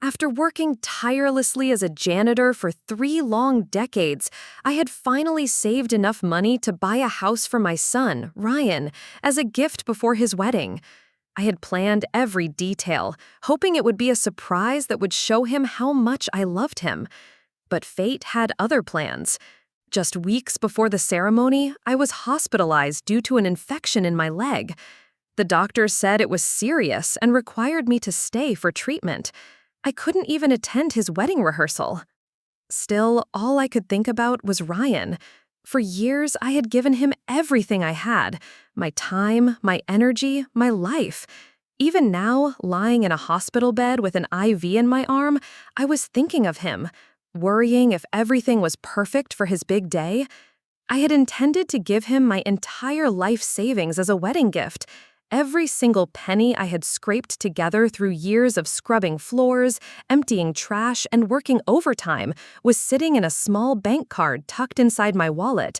After working tirelessly as a janitor for 3 long decades, I had finally saved enough money to buy a house for my son, Ryan, as a gift before his wedding. I had planned every detail, hoping it would be a surprise that would show him how much I loved him. But fate had other plans. Just weeks before the ceremony, I was hospitalized due to an infection in my leg. The doctors said it was serious and required me to stay for treatment. I couldn't even attend his wedding rehearsal. Still, all I could think about was Ryan. For years, I had given him everything I had, my time, my energy, my life. Even now, lying in a hospital bed with an IV in my arm, I was thinking of him, worrying if everything was perfect for his big day. I had intended to give him my entire life savings as a wedding gift. Every single penny I had scraped together through years of scrubbing floors, emptying trash, and working overtime was sitting in a small bank card tucked inside my wallet.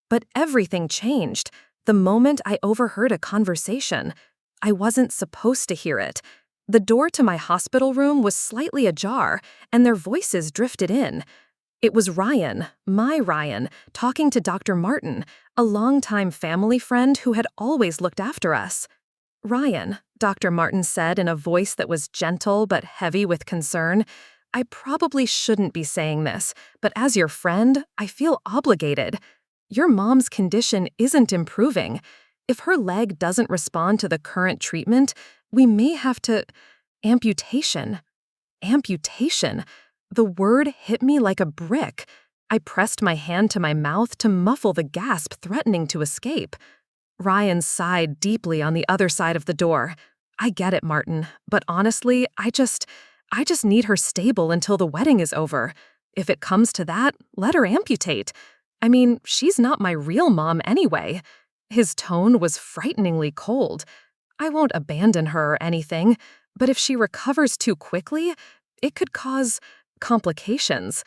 But everything changed the moment I overheard a conversation. I wasn't supposed to hear it. The door to my hospital room was slightly ajar, and their voices drifted in. It was Ryan, my Ryan, talking to Dr. Martin, a longtime family friend who had always looked after us. "Ryan," Dr. Martin said in a voice that was gentle but heavy with concern, "I probably shouldn't be saying this, but as your friend, I feel obligated. Your mom's condition isn't improving. If her leg doesn't respond to the current treatment, we may have to... amputation." Amputation. The word hit me like a brick. I pressed my hand to my mouth to muffle the gasp threatening to escape. Ryan sighed deeply on the other side of the door. "I get it, Martin, but honestly, I just need her stable until the wedding is over. If it comes to that, let her amputate. I mean, she's not my real mom anyway." His tone was frighteningly cold. "I won't abandon her or anything, but if she recovers too quickly, it could cause complications.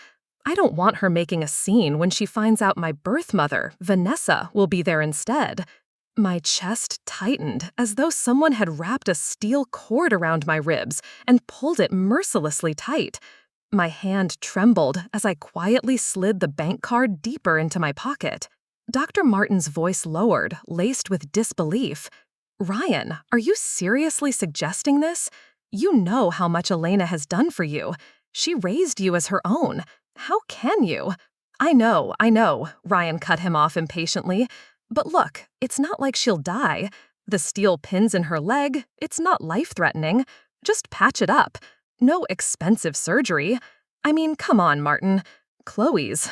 I don't want her making a scene when she finds out my birth mother, Vanessa, will be there instead." My chest tightened as though someone had wrapped a steel cord around my ribs and pulled it mercilessly tight. My hand trembled as I quietly slid the bank card deeper into my pocket. Dr. Martin's voice lowered, laced with disbelief. "Ryan, are you seriously suggesting this? You know how much Elena has done for you. She raised you as her own. How can you?" I know, Ryan cut him off impatiently. "But look, it's not like she'll die. The steel pins in her leg, it's not life-threatening. Just patch it up. No expensive surgery. I mean, come on, Martin. Chloe's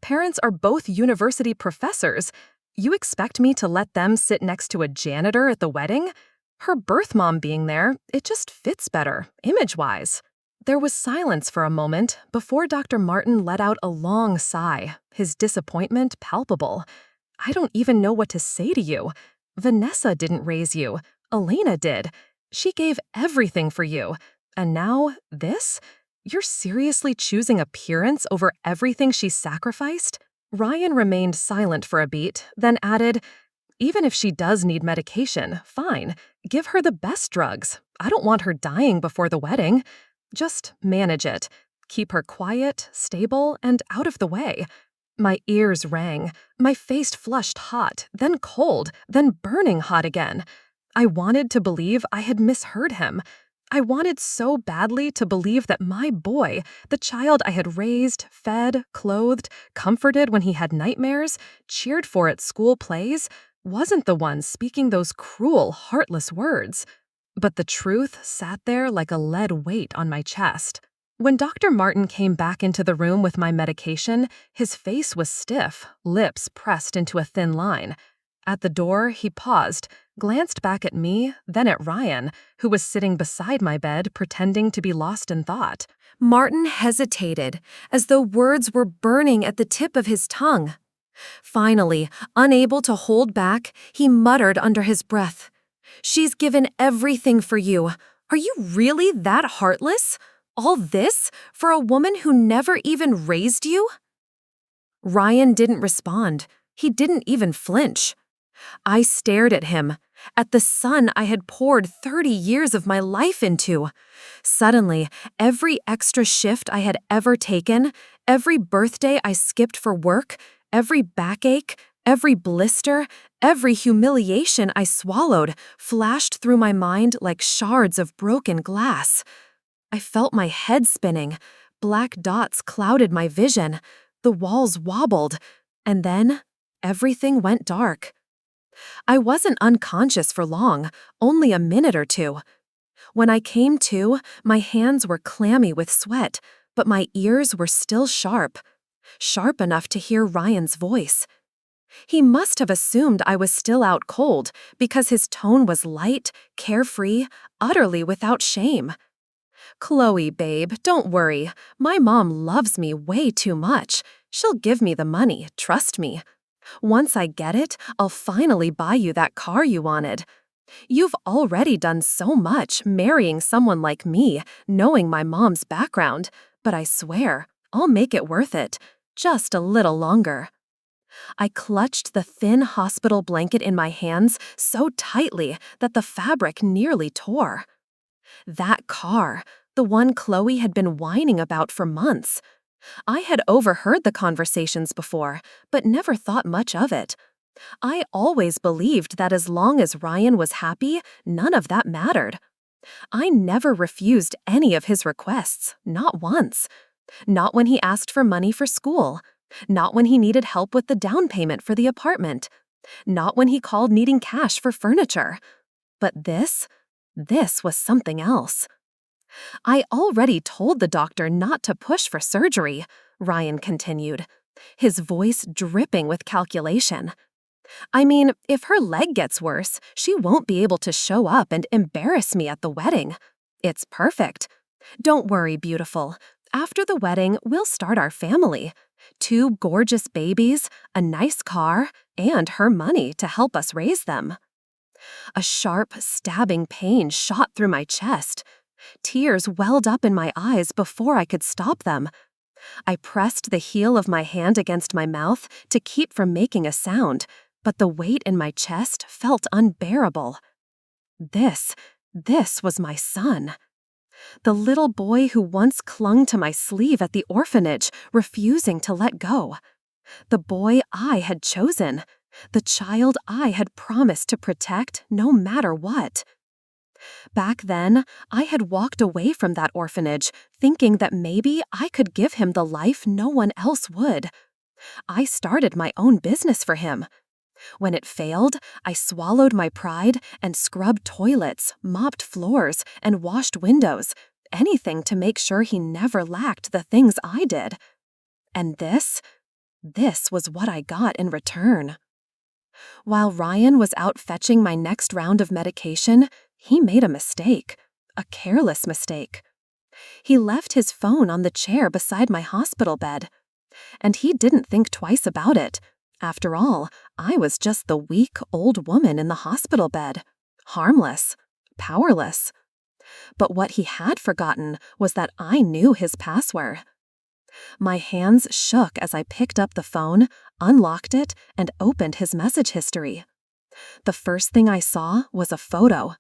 parents are both university professors. You expect me to let them sit next to a janitor at the wedding? Her birth mom being there, it just fits better, image-wise." There was silence for a moment before Dr. Martin let out a long sigh, his disappointment palpable. "I don't even know what to say to you. Vanessa didn't raise you. Elena did. She gave everything for you. And now, this? You're seriously choosing appearance over everything she sacrificed?" Ryan remained silent for a beat, then added, "Even if she does need medication, fine. Give her the best drugs. I don't want her dying before the wedding. Just manage it. Keep her quiet, stable, and out of the way." My ears rang. My face flushed hot, then cold, then burning hot again. I wanted to believe I had misheard him. I wanted so badly to believe that my boy, the child I had raised, fed, clothed, comforted when he had nightmares, cheered for at school plays, wasn't the one speaking those cruel, heartless words. But the truth sat there like a lead weight on my chest. When Dr. Martin came back into the room with my medication, his face was stiff, lips pressed into a thin line. At the door, he paused, glanced back at me, then at Ryan, who was sitting beside my bed pretending to be lost in thought. Martin hesitated, as though words were burning at the tip of his tongue. Finally, unable to hold back, he muttered under his breath, "She's given everything for you. Are you really that heartless? All this for a woman who never even raised you?" Ryan didn't respond. He didn't even flinch. I stared at him. at the son I had poured 30 years of my life into. Suddenly, every extra shift I had ever taken, every birthday I skipped for work, every backache, every blister, every humiliation I swallowed flashed through my mind like shards of broken glass. I felt my head spinning. Black dots clouded my vision. The walls wobbled. And then, everything went dark. I wasn't unconscious for long, only a minute or two. When I came to, my hands were clammy with sweat, but my ears were still sharp. Sharp enough to hear Ryan's voice. He must have assumed I was still out cold because his tone was light, carefree, utterly without shame. "Chloe, babe, don't worry. My mom loves me way too much. She'll give me the money, trust me. Once I get it, I'll finally buy you that car you wanted. You've already done so much marrying someone like me, knowing my mom's background, but I swear, I'll make it worth it. Just a little longer." I clutched the thin hospital blanket in my hands so tightly that the fabric nearly tore. That car, the one Chloe had been whining about for months. I had overheard the conversations before, but never thought much of it. I always believed that as long as Ryan was happy, none of that mattered. I never refused any of his requests, not once. Not when he asked for money for school. Not when he needed help with the down payment for the apartment. Not when he called needing cash for furniture. But this was something else. "I already told the doctor not to push for surgery," Ryan continued, his voice dripping with calculation. "I mean, if her leg gets worse, she won't be able to show up and embarrass me at the wedding. It's perfect. Don't worry, beautiful. After the wedding, we'll start our family. 2 gorgeous babies, a nice car, and her money to help us raise them." A sharp, stabbing pain shot through my chest. Tears welled up in my eyes before I could stop them. I pressed the heel of my hand against my mouth to keep from making a sound, but the weight in my chest felt unbearable. This was my son. The little boy who once clung to my sleeve at the orphanage, refusing to let go. The boy I had chosen. The child I had promised to protect no matter what. Back then, I had walked away from that orphanage, thinking that maybe I could give him the life no one else would. I started my own business for him. When it failed, I swallowed my pride and scrubbed toilets, mopped floors, and washed windows, anything to make sure he never lacked the things I did. And this was what I got in return. While Ryan was out fetching my next round of medication, he made a mistake, a careless mistake. He left his phone on the chair beside my hospital bed. And he didn't think twice about it. After all, I was just the weak old woman in the hospital bed. Harmless. Powerless. But what he had forgotten was that I knew his password. My hands shook as I picked up the phone, unlocked it, and opened his message history. The first thing I saw was a photo.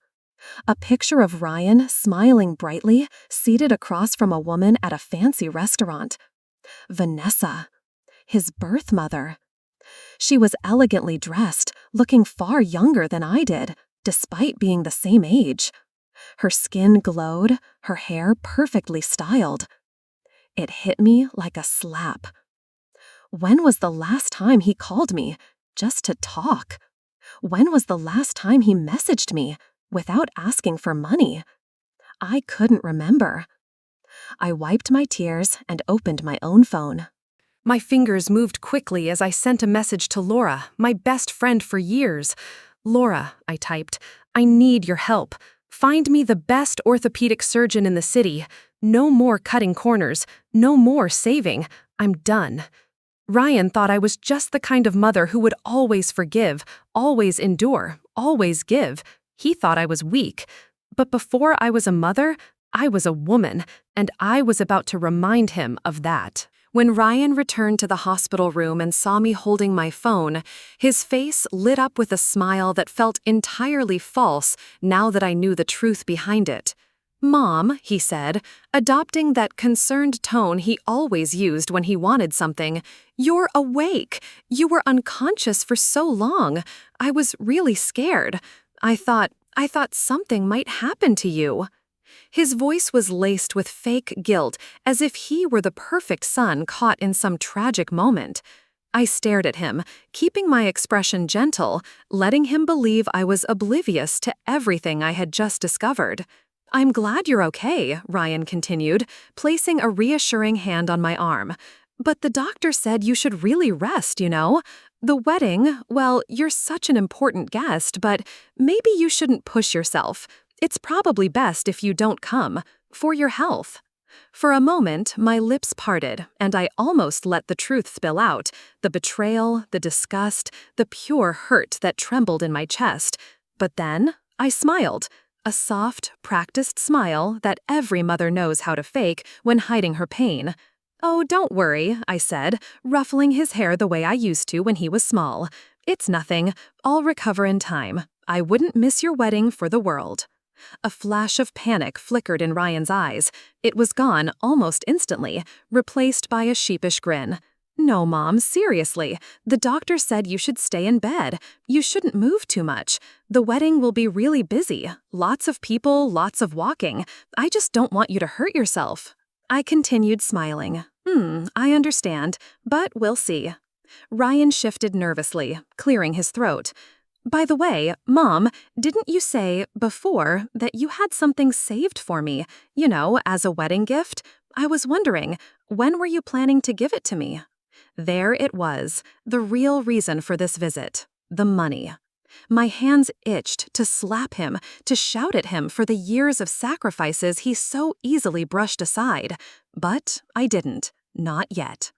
A picture of Ryan smiling brightly, seated across from a woman at a fancy restaurant. Vanessa, his birth mother. She was elegantly dressed, looking far younger than I did, despite being the same age. Her skin glowed, her hair perfectly styled. It hit me like a slap. When was the last time he called me, just to talk? When was the last time he messaged me, without asking for money? I couldn't remember. I wiped my tears and opened my own phone. My fingers moved quickly as I sent a message to Laura, my best friend for years. "Laura," I typed, "I need your help. Find me the best orthopedic surgeon in the city. No more cutting corners. No more saving. I'm done." Ryan thought I was just the kind of mother who would always forgive, always endure, always give. He thought I was weak. But before I was a mother, I was a woman, and I was about to remind him of that. When Ryan returned to the hospital room and saw me holding my phone, his face lit up with a smile that felt entirely false now that I knew the truth behind it. "Mom," he said, adopting that concerned tone he always used when he wanted something, "you're awake. You were unconscious for so long. I was really scared. I thought something might happen to you." His voice was laced with fake guilt, as if he were the perfect son caught in some tragic moment. I stared at him, keeping my expression gentle, letting him believe I was oblivious to everything I had just discovered. "I'm glad you're okay," Ryan continued, placing a reassuring hand on my arm. "But the doctor said you should really rest, you know? The wedding, well, you're such an important guest, but maybe you shouldn't push yourself. It's probably best if you don't come, for your health." For a moment, my lips parted, and I almost let the truth spill out, the betrayal, the disgust, the pure hurt that trembled in my chest. But then, I smiled. A soft, practiced smile that every mother knows how to fake when hiding her pain. "Oh, don't worry," I said, ruffling his hair the way I used to when he was small. "It's nothing. I'll recover in time. I wouldn't miss your wedding for the world." A flash of panic flickered in Ryan's eyes. It was gone almost instantly, replaced by a sheepish grin. "No, Mom, seriously. The doctor said you should stay in bed. You shouldn't move too much. The wedding will be really busy. Lots of people, lots of walking. I just don't want you to hurt yourself." I continued smiling. I understand, but we'll see." Ryan shifted nervously, clearing his throat. "By the way, Mom, didn't you say, before, that you had something saved for me, as a wedding gift? I was wondering, when were you planning to give it to me?" There it was, the real reason for this visit, the money. My hands itched to slap him, to shout at him for the years of sacrifices he so easily brushed aside. But I didn't, not yet.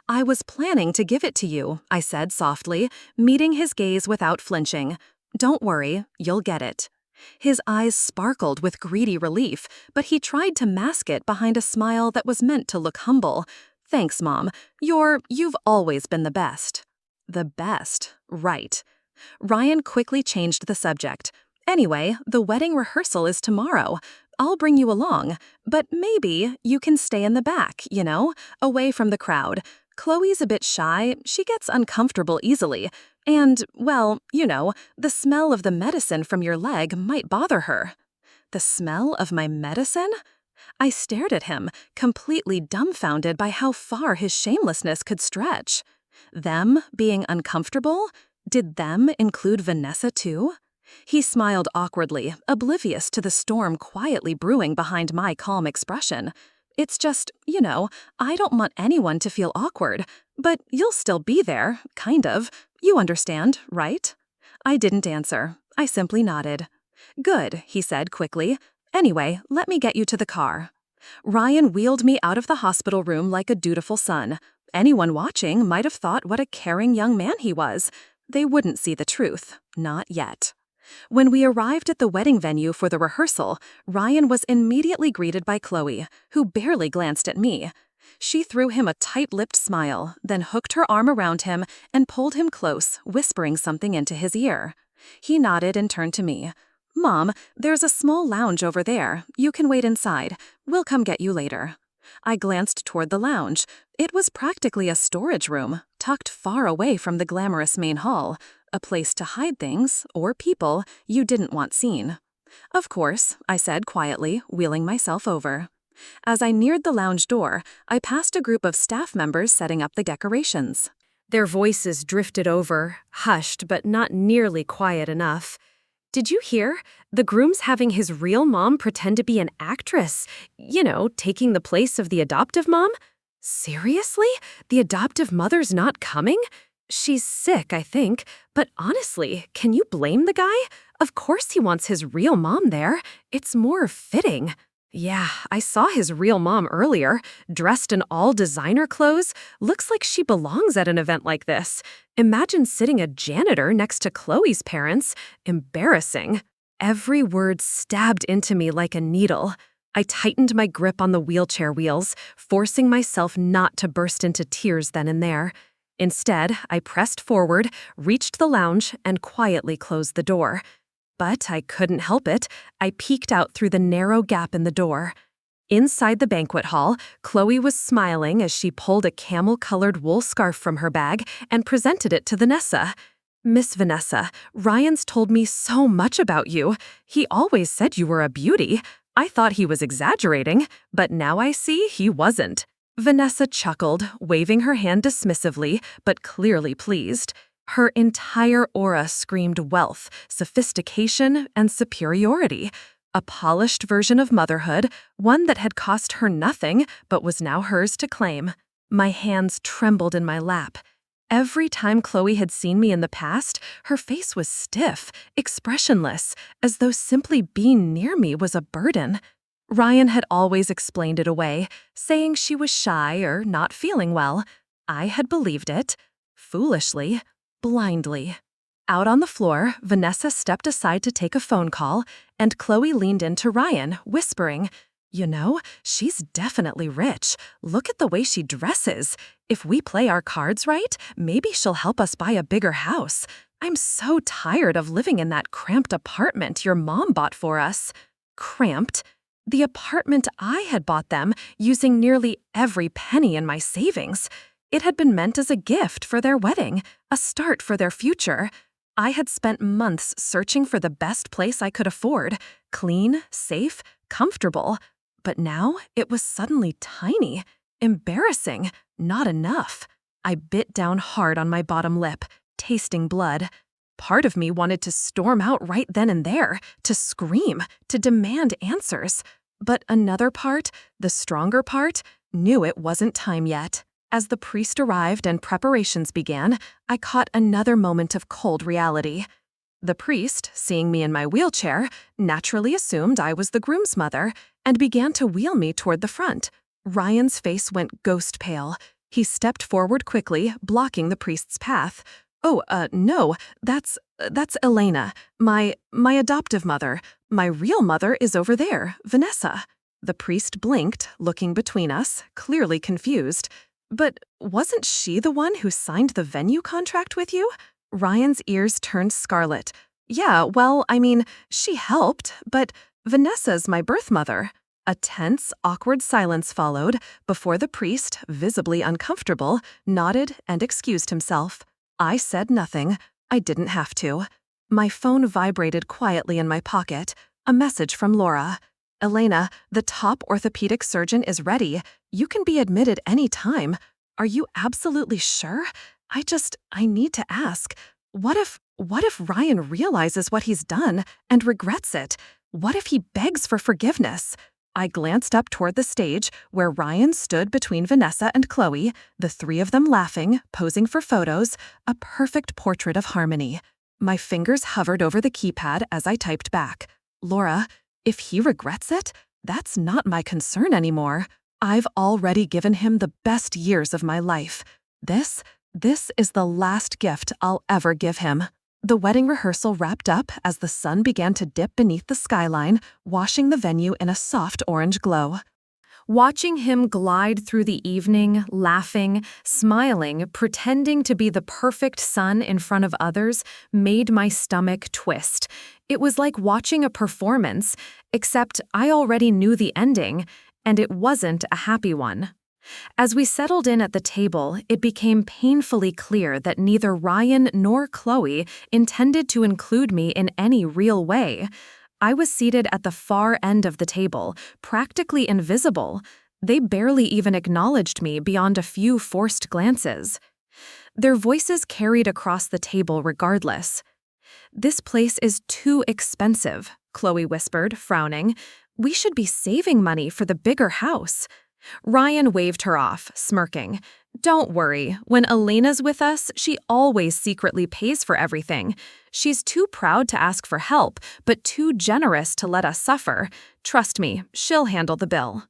"I was planning to give it to you," I said softly, meeting his gaze without flinching. "Don't worry, you'll get it." His eyes sparkled with greedy relief, but he tried to mask it behind a smile that was meant to look humble. "Thanks, Mom. You've always been the best." The best, right. Ryan quickly changed the subject. "Anyway, the wedding rehearsal is tomorrow. I'll bring you along, but maybe you can stay in the back, away from the crowd. Chloe's a bit shy, she gets uncomfortable easily, and, well, the smell of the medicine from your leg might bother her." The smell of my medicine? I stared at him, completely dumbfounded by how far his shamelessness could stretch. Them being uncomfortable? Did them include Vanessa too? He smiled awkwardly, oblivious to the storm quietly brewing behind my calm expression. "It's just, I don't want anyone to feel awkward, but you'll still be there, kind of. You understand, right?" I didn't answer. I simply nodded. "Good," he said quickly. "Anyway, let me get you to the car." Ryan wheeled me out of the hospital room like a dutiful son. Anyone watching might have thought what a caring young man he was. They wouldn't see the truth, not yet. When we arrived at the wedding venue for the rehearsal, Ryan was immediately greeted by Chloe, who barely glanced at me. She threw him a tight-lipped smile, then hooked her arm around him and pulled him close, whispering something into his ear. He nodded and turned to me. "Mom, there's a small lounge over there. You can wait inside. We'll come get you later." I glanced toward the lounge. It was practically a storage room, tucked far away from the glamorous main hall, a place to hide things, or people, you didn't want seen. "Of course," I said quietly, wheeling myself over. As I neared the lounge door, I passed a group of staff members setting up the decorations. Their voices drifted over, hushed but not nearly quiet enough. "Did you hear? The groom's having his real mom pretend to be an actress. Taking the place of the adoptive mom? Seriously? The adoptive mother's not coming? She's sick, I think, but honestly, can you blame the guy? Of course he wants his real mom there. It's more fitting." Yeah, I saw his real mom earlier, dressed in all designer clothes. Looks like she belongs at an event like this. Imagine sitting a janitor next to Chloe's parents. Embarrassing. Every word stabbed into me like a needle. I tightened my grip on the wheelchair wheels, forcing myself not to burst into tears then and there. Instead, I pressed forward, reached the lounge, and quietly closed the door. But I couldn't help it. I peeked out through the narrow gap in the door. Inside the banquet hall, Chloe was smiling as she pulled a camel-colored wool scarf from her bag and presented it to Vanessa. "Miss Vanessa, Ryan's told me so much about you. He always said you were a beauty. I thought he was exaggerating, but now I see he wasn't." Vanessa chuckled, waving her hand dismissively, but clearly pleased. Her entire aura screamed wealth, sophistication, and superiority. A polished version of motherhood, one that had cost her nothing, but was now hers to claim. My hands trembled in my lap. Every time Chloe had seen me in the past, her face was stiff, expressionless, as though simply being near me was a burden. Ryan had always explained it away, saying she was shy or not feeling well. I had believed it. Foolishly. Blindly. Out on the floor, Vanessa stepped aside to take a phone call, and Chloe leaned into Ryan, whispering, "You know, she's definitely rich. Look at the way she dresses. If we play our cards right, maybe she'll help us buy a bigger house. I'm so tired of living in that cramped apartment your mom bought for us." Cramped? The apartment I had bought them, using nearly every penny in my savings. It had been meant as a gift for their wedding, a start for their future. I had spent months searching for the best place I could afford, clean, safe, comfortable. But now it was suddenly tiny, embarrassing, not enough. I bit down hard on my bottom lip, tasting blood. Part of me wanted to storm out right then and there, to scream, to demand answers. But another part, the stronger part, knew it wasn't time yet. As the priest arrived and preparations began, I caught another moment of cold reality. The priest, seeing me in my wheelchair, naturally assumed I was the groom's mother and began to wheel me toward the front. Ryan's face went ghost pale. He stepped forward quickly, blocking the priest's path. "Oh, no, that's Elena, my adoptive mother. My real mother is over there, Vanessa." The priest blinked, looking between us, clearly confused. "But wasn't she the one who signed the venue contract with you?" Ryan's ears turned scarlet. "Yeah, well, I mean, she helped, but Vanessa's my birth mother." A tense, awkward silence followed before the priest, visibly uncomfortable, nodded and excused himself. I said nothing. I didn't have to. My phone vibrated quietly in my pocket. A message from Laura. "Elena, the top orthopedic surgeon is ready. You can be admitted any time. Are you absolutely sure? I need to ask. What if Ryan realizes what he's done and regrets it? What if he begs for forgiveness?" I glanced up toward the stage where Ryan stood between Vanessa and Chloe, the three of them laughing, posing for photos, a perfect portrait of harmony. My fingers hovered over the keypad as I typed back. "Laura, if he regrets it, that's not my concern anymore. I've already given him the best years of my life. This is the last gift I'll ever give him." The wedding rehearsal wrapped up as the sun began to dip beneath the skyline, washing the venue in a soft orange glow. Watching him glide through the evening, laughing, smiling, pretending to be the perfect son in front of others, made my stomach twist. It was like watching a performance, except I already knew the ending, and it wasn't a happy one. As we settled in at the table, it became painfully clear that neither Ryan nor Chloe intended to include me in any real way. I was seated at the far end of the table, practically invisible. They barely even acknowledged me beyond a few forced glances. Their voices carried across the table regardless. "This place is too expensive," Chloe whispered, frowning. "We should be saving money for the bigger house." Ryan waved her off, smirking. "Don't worry, when Elena's with us, she always secretly pays for everything. She's too proud to ask for help, but too generous to let us suffer. Trust me, she'll handle the bill."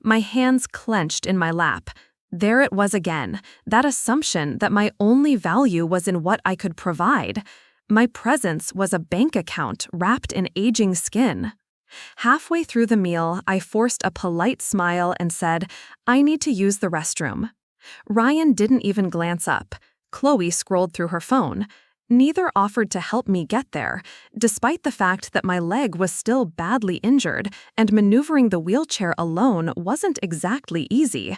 My hands clenched in my lap. There it was again, that assumption that my only value was in what I could provide. My presence was a bank account wrapped in aging skin. Halfway through the meal, I forced a polite smile and said, "I need to use the restroom." Ryan didn't even glance up. Chloe scrolled through her phone. Neither offered to help me get there, despite the fact that my leg was still badly injured and maneuvering the wheelchair alone wasn't exactly easy.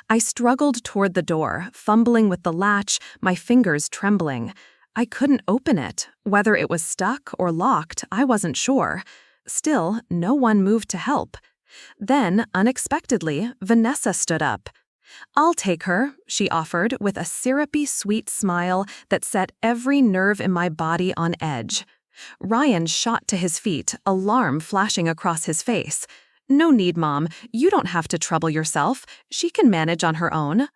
I struggled toward the door, fumbling with the latch, my fingers trembling. I couldn't open it. Whether it was stuck or locked, I wasn't sure. Still, no one moved to help. Then, unexpectedly, Vanessa stood up. "I'll take her," she offered with a syrupy, sweet smile that set every nerve in my body on edge. Ryan shot to his feet, alarm flashing across his face. "No need, Mom. You don't have to trouble yourself. She can manage on her own."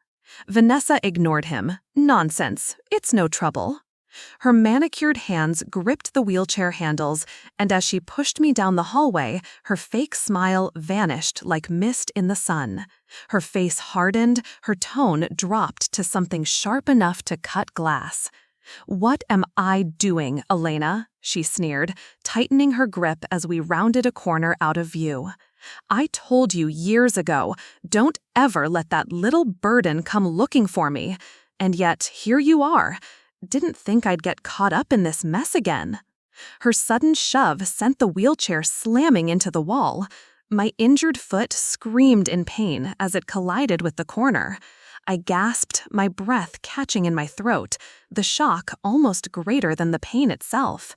Vanessa ignored him. "Nonsense. It's no trouble." Her manicured hands gripped the wheelchair handles, and as she pushed me down the hallway, her fake smile vanished like mist in the sun. Her face hardened, her tone dropped to something sharp enough to cut glass. "What am I doing, Elena?" she sneered, tightening her grip as we rounded a corner out of view. "I told you years ago, don't ever let that little burden come looking for me. And yet, here you are. Didn't think I'd get caught up in this mess again." Her sudden shove sent the wheelchair slamming into the wall. My injured foot screamed in pain as it collided with the corner. I gasped, my breath catching in my throat, the shock almost greater than the pain itself.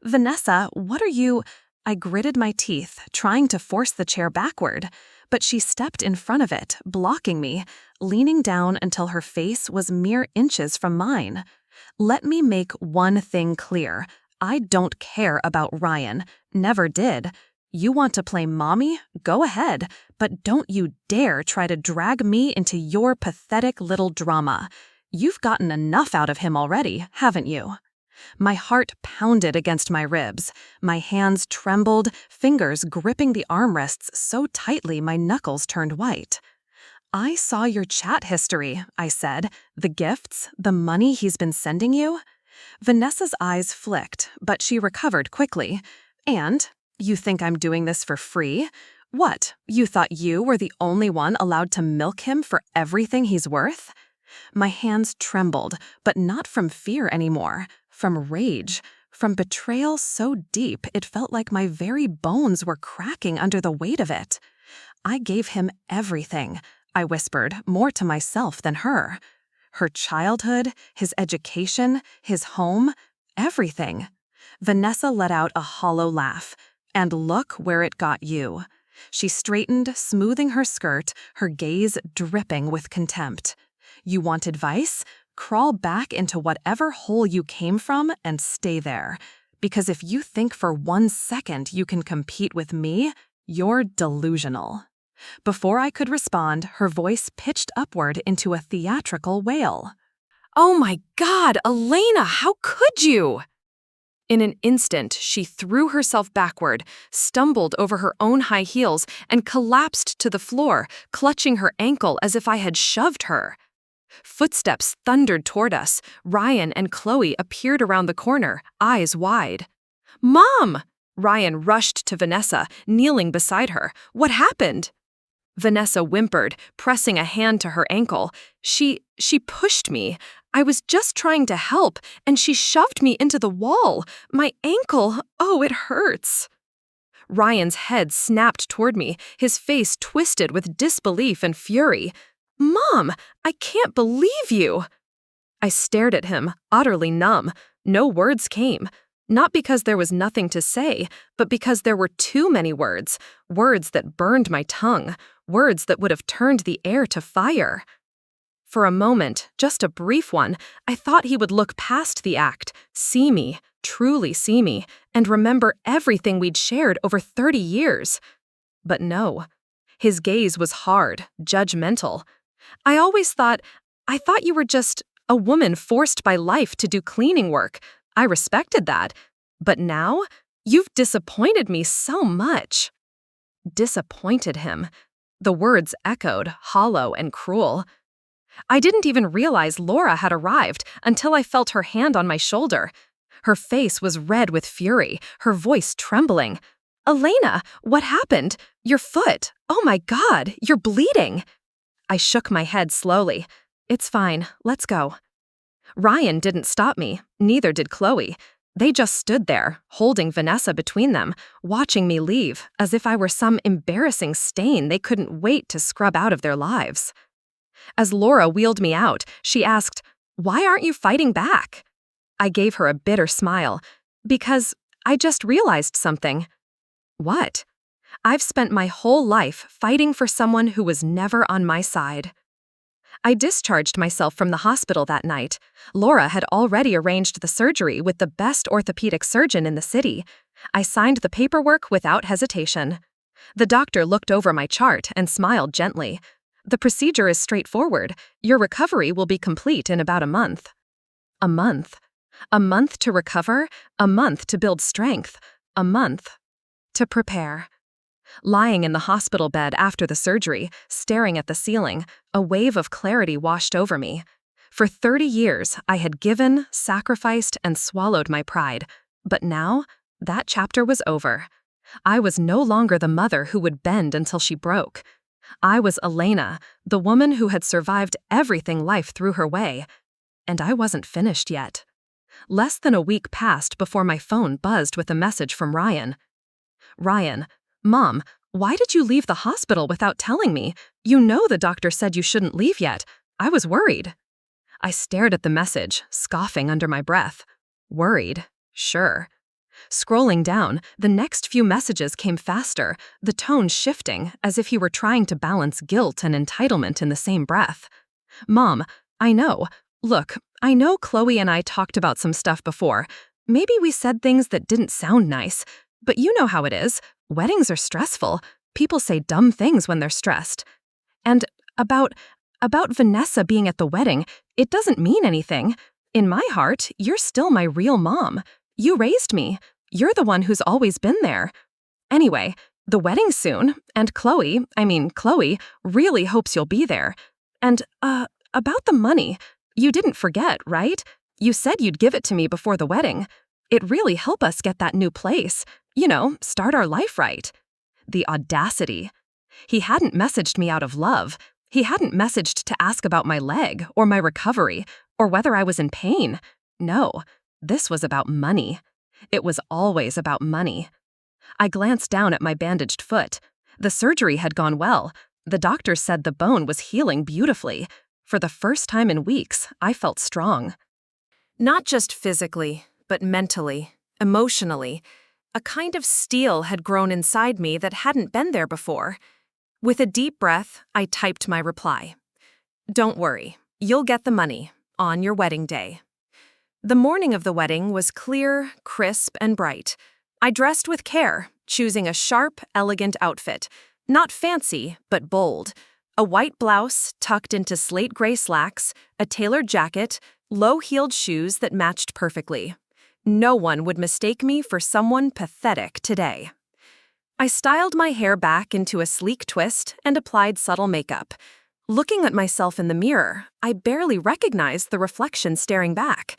"Vanessa, what are you—" I gritted my teeth, trying to force the chair backward, but she stepped in front of it, blocking me, leaning down until her face was mere inches from mine. "Let me make one thing clear. I don't care about Ryan. Never did. You want to play mommy? Go ahead. But don't you dare try to drag me into your pathetic little drama. You've gotten enough out of him already, haven't you?" My heart pounded against my ribs. My hands trembled, fingers gripping the armrests so tightly my knuckles turned white. "I saw your chat history," I said. "The gifts, the money he's been sending you?" Vanessa's eyes flicked, but she recovered quickly. "And? You think I'm doing this for free? What, you thought you were the only one allowed to milk him for everything he's worth?" My hands trembled, but not from fear anymore, from rage, from betrayal so deep it felt like my very bones were cracking under the weight of it. "I gave him everything," I whispered, more to myself than her. "Her childhood, his education, his home, everything." Vanessa let out a hollow laugh. "And look where it got you." She straightened, smoothing her skirt, her gaze dripping with contempt. "You want advice? Crawl back into whatever hole you came from and stay there. Because if you think for 1 second you can compete with me, you're delusional." Before I could respond, her voice pitched upward into a theatrical wail. "Oh my God, Elena, how could you?" In an instant, she threw herself backward, stumbled over her own high heels, and collapsed to the floor, clutching her ankle as if I had shoved her. Footsteps thundered toward us. Ryan and Chloe appeared around the corner, eyes wide. "Mom!" Ryan rushed to Vanessa, kneeling beside her. "What happened?" Vanessa whimpered, pressing a hand to her ankle. She pushed me. I was just trying to help, and she shoved me into the wall. My ankle, oh, it hurts." Ryan's head snapped toward me, his face twisted with disbelief and fury. "Mom, I can't believe you." I stared at him, utterly numb. No words came. Not because there was nothing to say, but because there were too many words. Words that burned my tongue. Words that would have turned the air to fire. For a moment, just a brief one, I thought he would look past the act, see me, truly see me, and remember everything we'd shared over 30 years. But no. His gaze was hard, judgmental. I thought you were just a woman forced by life to do cleaning work. I respected that. But now, you've disappointed me so much." Disappointed him. The words echoed, hollow and cruel. I didn't even realize Laura had arrived until I felt her hand on my shoulder. Her face was red with fury, her voice trembling. Elena, what happened? Your foot. Oh my God, you're bleeding. I shook my head slowly. It's fine, let's go. Ryan didn't stop me, neither did Chloe. They just stood there, holding Vanessa between them, watching me leave, as if I were some embarrassing stain they couldn't wait to scrub out of their lives. As Laura wheeled me out, she asked, "Why aren't you fighting back?" I gave her a bitter smile. Because I just realized something. What? I've spent my whole life fighting for someone who was never on my side. I discharged myself from the hospital that night. Laura had already arranged the surgery with the best orthopedic surgeon in the city. I signed the paperwork without hesitation. The doctor looked over my chart and smiled gently. The procedure is straightforward. Your recovery will be complete in about a month. A month. A month to recover, a month to build strength, a month to prepare. Lying in the hospital bed after the surgery, staring at the ceiling, a wave of clarity washed over me. For 30 years, I had given, sacrificed, and swallowed my pride. But now, that chapter was over. I was no longer the mother who would bend until she broke. I was Elena, the woman who had survived everything life threw her way. And I wasn't finished yet. Less than a week passed before my phone buzzed with a message from Ryan. Ryan, Mom, why did you leave the hospital without telling me? You know the doctor said you shouldn't leave yet. I was worried. I stared at the message, scoffing under my breath. Worried? Sure. Scrolling down, the next few messages came faster, the tone shifting, as if he were trying to balance guilt and entitlement in the same breath. Mom, I know. Look, I know Chloe and I talked about some stuff before. Maybe we said things that didn't sound nice, but you know how it is. Weddings are stressful. People say dumb things when they're stressed. And about Vanessa being at the wedding, it doesn't mean anything. In my heart, you're still my real mom. You raised me. You're the one who's always been there. Anyway, the wedding's soon, and Chloe really hopes you'll be there. And, about the money. You didn't forget, right? You said you'd give it to me before the wedding. It'd really help us get that new place. You know, start our life right. The audacity. He hadn't messaged me out of love. He hadn't messaged to ask about my leg, or my recovery, or whether I was in pain. No, this was about money. It was always about money. I glanced down at my bandaged foot. The surgery had gone well. The doctors said the bone was healing beautifully. For the first time in weeks, I felt strong. Not just physically, but mentally, emotionally. A kind of steel had grown inside me that hadn't been there before. With a deep breath, I typed my reply. Don't worry, you'll get the money on your wedding day. The morning of the wedding was clear, crisp, and bright. I dressed with care, choosing a sharp, elegant outfit. Not fancy, but bold. A white blouse tucked into slate gray slacks, a tailored jacket, low-heeled shoes that matched perfectly. No one would mistake me for someone pathetic today. I styled my hair back into a sleek twist and applied subtle makeup. Looking at myself in the mirror, I barely recognized the reflection staring back.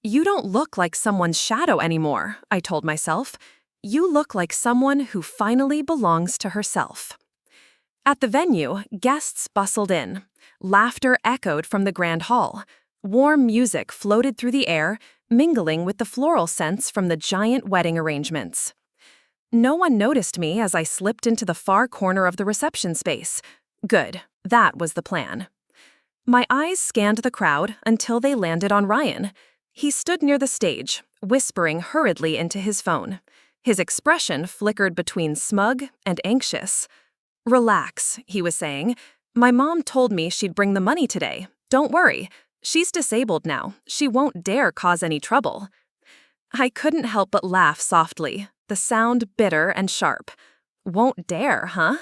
You don't look like someone's shadow anymore, I told myself. You look like someone who finally belongs to herself. At the venue, guests bustled in. Laughter echoed from the grand hall. Warm music floated through the air, mingling with the floral scents from the giant wedding arrangements. No one noticed me as I slipped into the far corner of the reception space. Good, that was the plan. My eyes scanned the crowd until they landed on Ryan. He stood near the stage, whispering hurriedly into his phone. His expression flickered between smug and anxious. Relax, he was saying. My mom told me she'd bring the money today. Don't worry. She's disabled now. She won't dare cause any trouble. I couldn't help but laugh softly, the sound bitter and sharp. Won't dare, huh?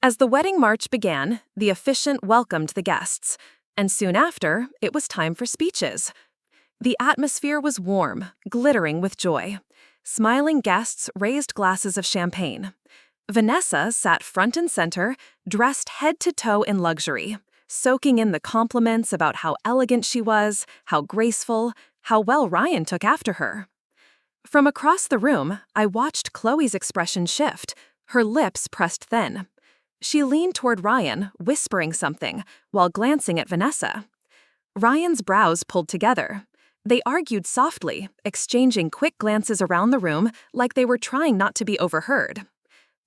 As the wedding march began, the officiant welcomed the guests, and soon after, it was time for speeches. The atmosphere was warm, glittering with joy. Smiling guests raised glasses of champagne. Vanessa sat front and center, dressed head to toe in luxury, soaking in the compliments about how elegant she was, how graceful, how well Ryan took after her. From across the room, I watched Chloe's expression shift, her lips pressed thin. She leaned toward Ryan, whispering something, while glancing at Vanessa. Ryan's brows pulled together. They argued softly, exchanging quick glances around the room like they were trying not to be overheard.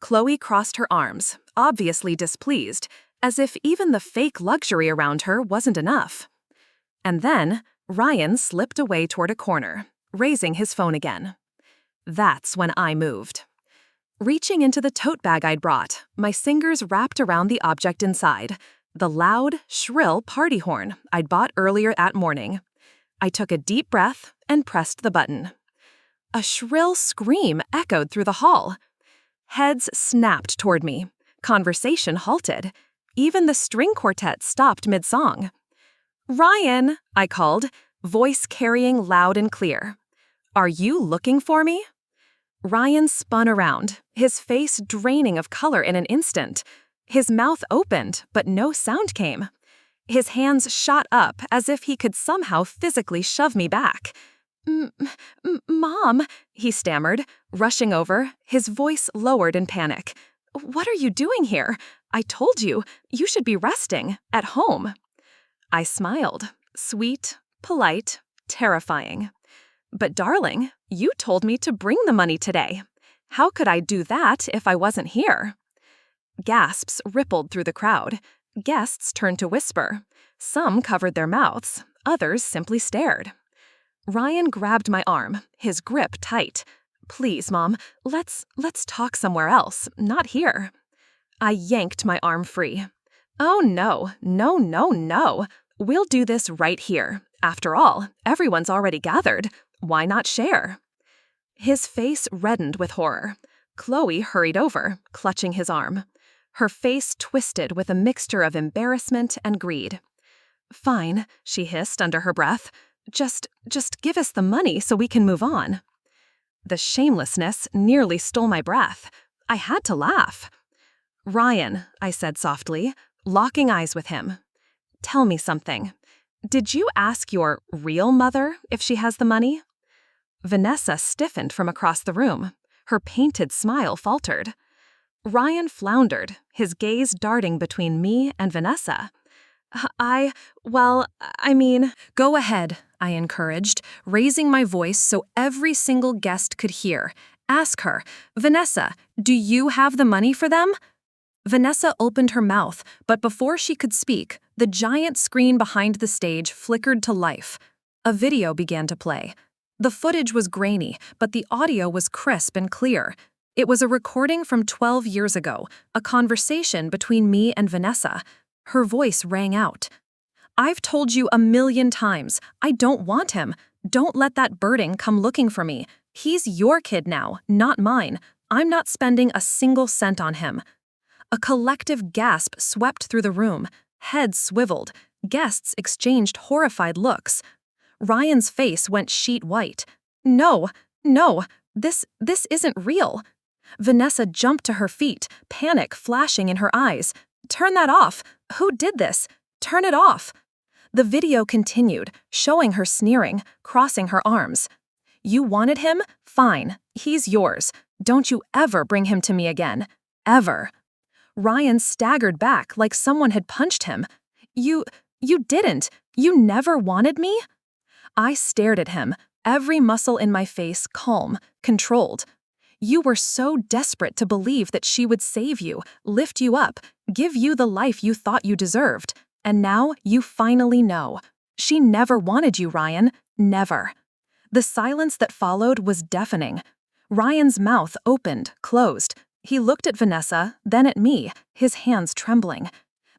Chloe crossed her arms, obviously displeased, as if even the fake luxury around her wasn't enough. And then, Ryan slipped away toward a corner, raising his phone again. That's when I moved. Reaching into the tote bag I'd brought, my fingers wrapped around the object inside, the loud, shrill party horn I'd bought earlier that morning. I took a deep breath and pressed the button. A shrill scream echoed through the hall. Heads snapped toward me. Conversation halted. Even the string quartet stopped mid-song. "Ryan," I called, voice carrying loud and clear. "Are you looking for me?" Ryan spun around, his face draining of color in an instant. His mouth opened, but no sound came. His hands shot up as if he could somehow physically shove me back. "Mom," he stammered, rushing over, his voice lowered in panic. "What are you doing here? I told you, you should be resting, at home." I smiled, sweet, polite, terrifying. "But darling, you told me to bring the money today. How could I do that if I wasn't here?" Gasps rippled through the crowd. Guests turned to whisper. Some covered their mouths, others simply stared. Ryan grabbed my arm, his grip tight. "Please, Mom, let's talk somewhere else, not here." I yanked my arm free. "Oh no, no, no, no. We'll do this right here. After all, everyone's already gathered. Why not share?" His face reddened with horror. Chloe hurried over, clutching his arm. Her face twisted with a mixture of embarrassment and greed. "Fine," she hissed under her breath. Just give us the money so we can move on." The shamelessness nearly stole my breath. I had to laugh. "Ryan," I said softly, locking eyes with him. "Tell me something. Did you ask your real mother if she has the money?" Vanessa stiffened from across the room. Her painted smile faltered. Ryan floundered, his gaze darting between me and Vanessa. I mean, "Go ahead," I encouraged, raising my voice so every single guest could hear. "Ask her, Vanessa, do you have the money for them?" Vanessa opened her mouth, but before she could speak, the giant screen behind the stage flickered to life. A video began to play. The footage was grainy, but the audio was crisp and clear. It was a recording from 12 years ago, a conversation between me and Vanessa. Her voice rang out. "I've told you 1,000,000 times, I don't want him. Don't let that birding come looking for me. He's your kid now, not mine. I'm not spending a single cent on him." A collective gasp swept through the room. Heads swiveled. Guests exchanged horrified looks. Ryan's face went sheet white. No, this isn't real." Vanessa jumped to her feet, panic flashing in her eyes. "Turn that off. Who did this? Turn it off." The video continued, showing her sneering, crossing her arms. "You wanted him? Fine. He's yours. Don't you ever bring him to me again. Ever." Ryan staggered back like someone had punched him. You didn't. You never wanted me?" I stared at him, every muscle in my face calm, controlled. "You were so desperate to believe that she would save you, lift you up, give you the life you thought you deserved. And now you finally know. She never wanted you, Ryan. Never." The silence that followed was deafening. Ryan's mouth opened, closed. He looked at Vanessa, then at me, his hands trembling.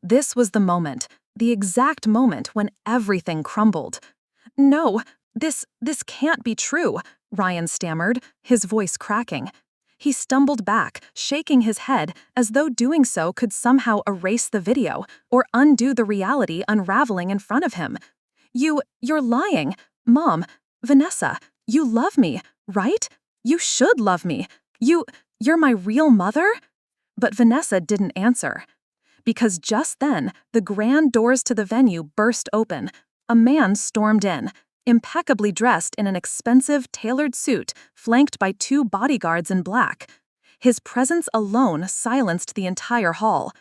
This was the moment, the exact moment when everything crumbled. "No, this can't be true," Ryan stammered, his voice cracking. He stumbled back, shaking his head as though doing so could somehow erase the video or undo the reality unraveling in front of him. You're lying. Mom, Vanessa, you love me, right? You should love me. You're my real mother?" But Vanessa didn't answer. Because just then, the grand doors to the venue burst open. A man stormed in. impeccably dressed in an expensive, tailored suit, flanked by 2 bodyguards in black. His presence alone silenced the entire hall.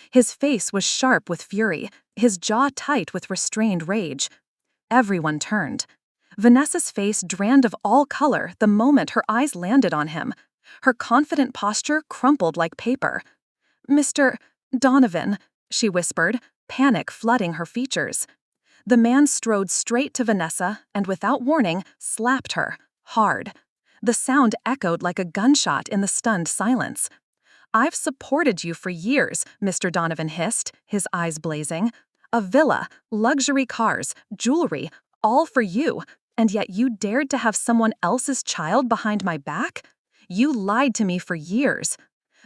His face was sharp with fury, his jaw tight with restrained rage. Everyone turned. Vanessa's face drained of all color the moment her eyes landed on him. Her confident posture crumpled like paper. "Mr. Donovan," she whispered, panic flooding her features. The man strode straight to Vanessa and, without warning, slapped her, hard. The sound echoed like a gunshot in the stunned silence. "I've supported you for years," Mr. Donovan hissed, his eyes blazing. "A villa, luxury cars, jewelry, all for you, and yet you dared to have someone else's child behind my back? You lied to me for years."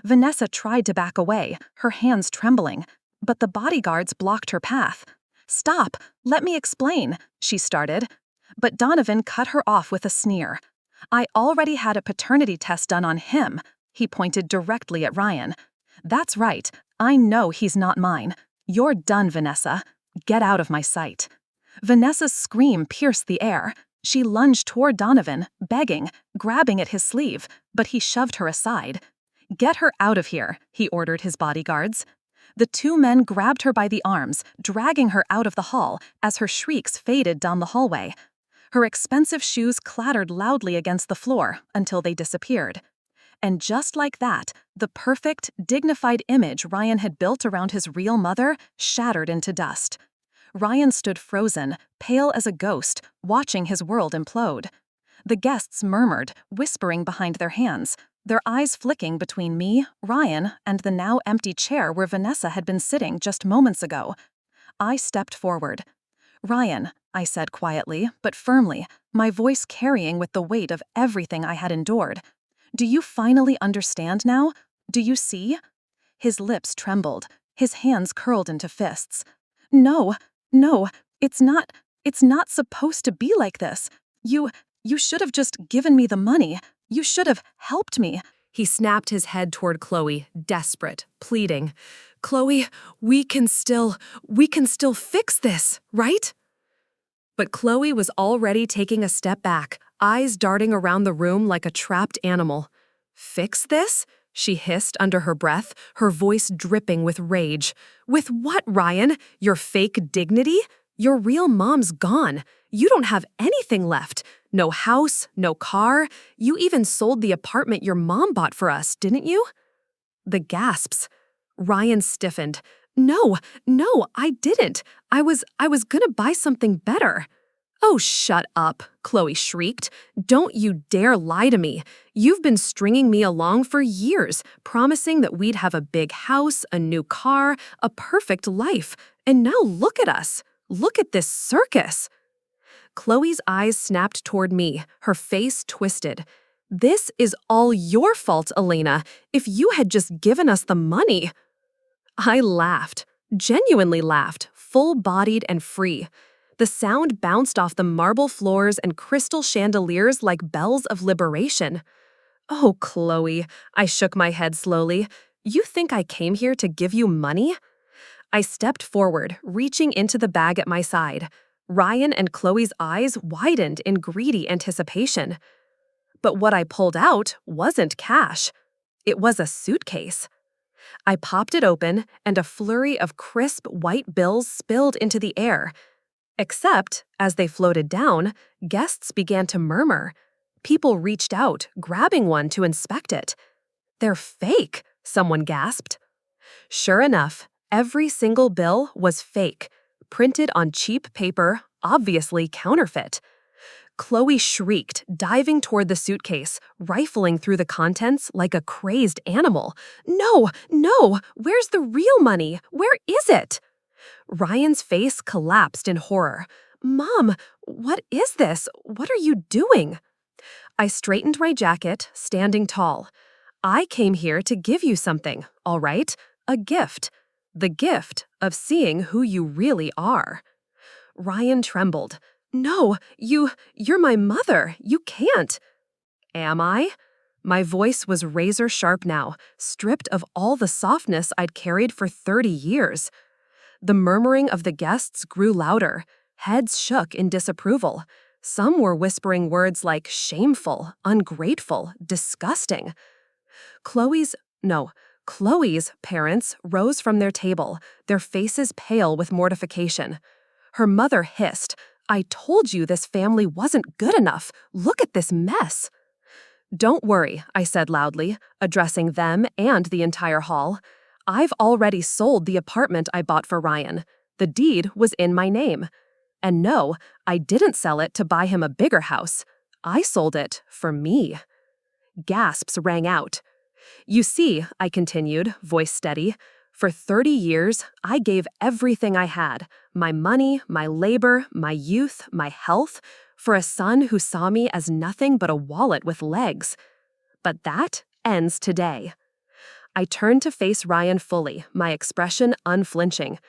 Vanessa tried to back away, her hands trembling, but the bodyguards blocked her path. "Stop, let me explain," she started. But Donovan cut her off with a sneer. "I already had a paternity test done on him." He pointed directly at Ryan. "That's right, I know he's not mine. You're done, Vanessa. Get out of my sight." Vanessa's scream pierced the air. She lunged toward Donovan, begging, grabbing at his sleeve, but he shoved her aside. "Get her out of here," he ordered his bodyguards. The 2 men grabbed her by the arms, dragging her out of the hall as her shrieks faded down the hallway. Her expensive shoes clattered loudly against the floor until they disappeared. And just like that, the perfect, dignified image Ryan had built around his real mother shattered into dust. Ryan stood frozen, pale as a ghost, watching his world implode. The guests murmured, whispering behind their hands, their eyes flicking between me, Ryan, and the now empty chair where Vanessa had been sitting just moments ago. I stepped forward. "Ryan," I said quietly, but firmly, my voice carrying with the weight of everything I had endured. "Do you finally understand now? Do you see?" His lips trembled, his hands curled into fists. No, it's not supposed to be like this. You should have just given me the money. You should have helped me." He snapped his head toward Chloe, desperate, pleading. "Chloe, we can still fix this, right?" But Chloe was already taking a step back, eyes darting around the room like a trapped animal. "Fix this?" she hissed under her breath, her voice dripping with rage. "With what, Ryan? Your fake dignity? Your real mom's gone. You don't have anything left. No house, no car. You even sold the apartment your mom bought for us, didn't you?" The gasps. Ryan stiffened. No, I didn't. I was gonna buy something better." "Oh, shut up," Chloe shrieked. "Don't you dare lie to me. You've been stringing me along for years, promising that we'd have a big house, a new car, a perfect life. And now look at us. Look at this circus." Chloe's eyes snapped toward me, her face twisted. "This is all your fault, Elena. If you had just given us the money." I laughed, genuinely laughed, full-bodied and free. The sound bounced off the marble floors and crystal chandeliers like bells of liberation. "Oh, Chloe," I shook my head slowly. "You think I came here to give you money?" I stepped forward, reaching into the bag at my side. Ryan and Chloe's eyes widened in greedy anticipation. But what I pulled out wasn't cash. It was a suitcase. I popped it open, and a flurry of crisp white bills spilled into the air. Except, as they floated down, guests began to murmur. People reached out, grabbing one to inspect it. "They're fake," someone gasped. Sure enough, every single bill was fake, printed on cheap paper, obviously counterfeit. Chloe shrieked, diving toward the suitcase, rifling through the contents like a crazed animal. No, where's the real money? Where is it?" Ryan's face collapsed in horror. "Mom, what is this? What are you doing?" I straightened my jacket, standing tall. "I came here to give you something, all right? A gift. The gift of seeing who you really are." Ryan trembled. "No, you're my mother. You can't." "Am I?" My voice was razor sharp now, stripped of all the softness I'd carried for 30 years. The murmuring of the guests grew louder. Heads shook in disapproval. Some were whispering words like shameful, ungrateful, disgusting. Chloe's, no, Chloe's parents rose from their table, their faces pale with mortification. Her mother hissed, "I told you this family wasn't good enough. Look at this mess." "Don't worry," I said loudly, addressing them and the entire hall. "I've already sold the apartment I bought for Ryan. The deed was in my name. And no, I didn't sell it to buy him a bigger house. I sold it for me." Gasps rang out. "You see," I continued, voice steady, "for 30 years, I gave everything I had, my money, my labor, my youth, my health, for a son who saw me as nothing but a wallet with legs. But that ends today." I turned to face Ryan fully, my expression unflinching.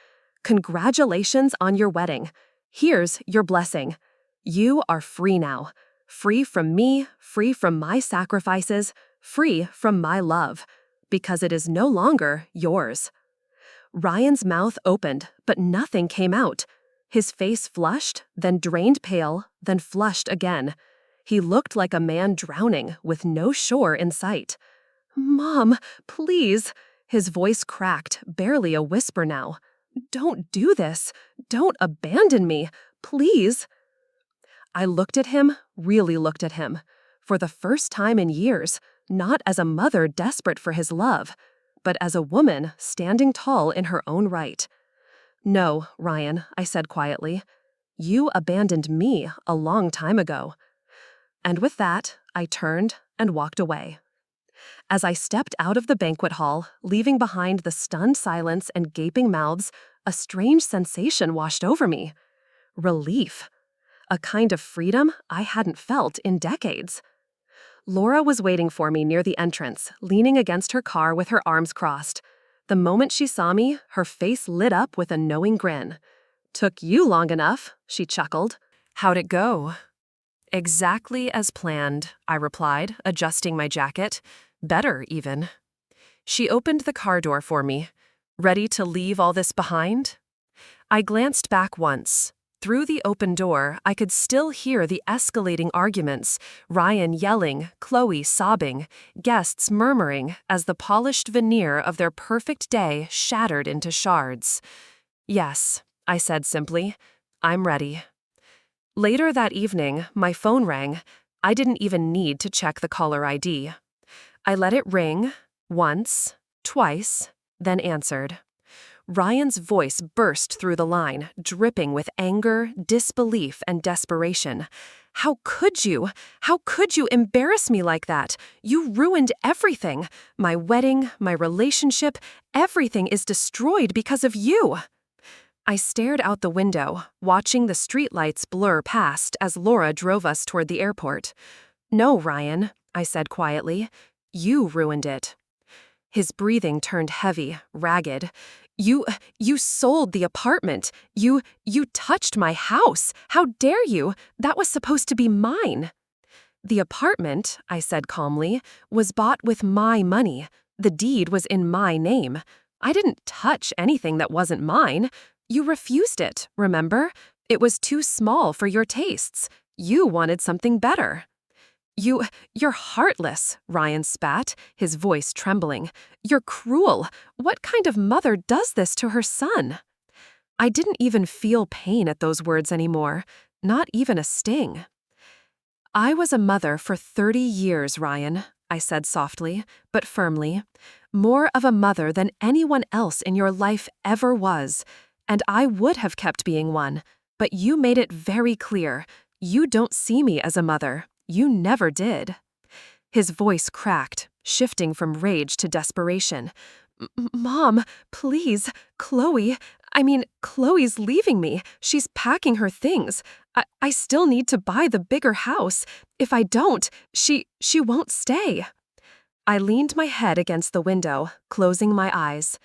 "Congratulations on your wedding. Here's your blessing. You are free now. Free from me, free from my sacrifices, free from my love, because it is no longer yours." Ryan's mouth opened, but nothing came out. His face flushed, then drained pale, then flushed again. He looked like a man drowning with no shore in sight. "Mom, please." His voice cracked, barely a whisper now. "Don't do this. Don't abandon me. Please." I looked at him, really looked at him, for the first time in years, not as a mother desperate for his love, but as a woman standing tall in her own right. "No, Ryan," I said quietly. "You abandoned me a long time ago." And with that, I turned and walked away. As I stepped out of the banquet hall, leaving behind the stunned silence and gaping mouths, a strange sensation washed over me. Relief. A kind of freedom I hadn't felt in decades. Laura was waiting for me near the entrance, leaning against her car with her arms crossed. The moment she saw me, her face lit up with a knowing grin. "Took you long enough," she chuckled. "How'd it go?" "Exactly as planned," I replied, adjusting my jacket. "Better, even." She opened the car door for me. "Ready to leave all this behind?" I glanced back once. Through the open door, I could still hear the escalating arguments, Ryan yelling, Chloe sobbing, guests murmuring as the polished veneer of their perfect day shattered into shards. "Yes," I said simply. "I'm ready." Later that evening, my phone rang. I didn't even need to check the caller ID. I let it ring, once, twice, then answered. Ryan's voice burst through the line, dripping with anger, disbelief, and desperation. "How could you? How could you embarrass me like that? You ruined everything. My wedding, my relationship, everything is destroyed because of you." I stared out the window, watching the streetlights blur past as Laura drove us toward the airport. "No, Ryan," I said quietly. "You ruined it." His breathing turned heavy, ragged. You sold the apartment. You touched my house. How dare you? That was supposed to be mine." "The apartment," I said calmly, "was bought with my money. The deed was in my name. I didn't touch anything that wasn't mine. You refused it, remember? It was too small for your tastes. You wanted something better." You're heartless," Ryan spat, his voice trembling. "You're cruel. What kind of mother does this to her son?" I didn't even feel pain at those words anymore, not even a sting. "I was a mother for 30 years, Ryan," I said softly, but firmly. "More of a mother than anyone else in your life ever was. And I would have kept being one, but you made it very clear. You don't see me as a mother. You never did." His voice cracked, shifting from rage to desperation. Mom, please, Chloe's leaving me. She's packing her things. I still need to buy the bigger house. If I don't, she won't stay." I leaned my head against the window, closing my eyes.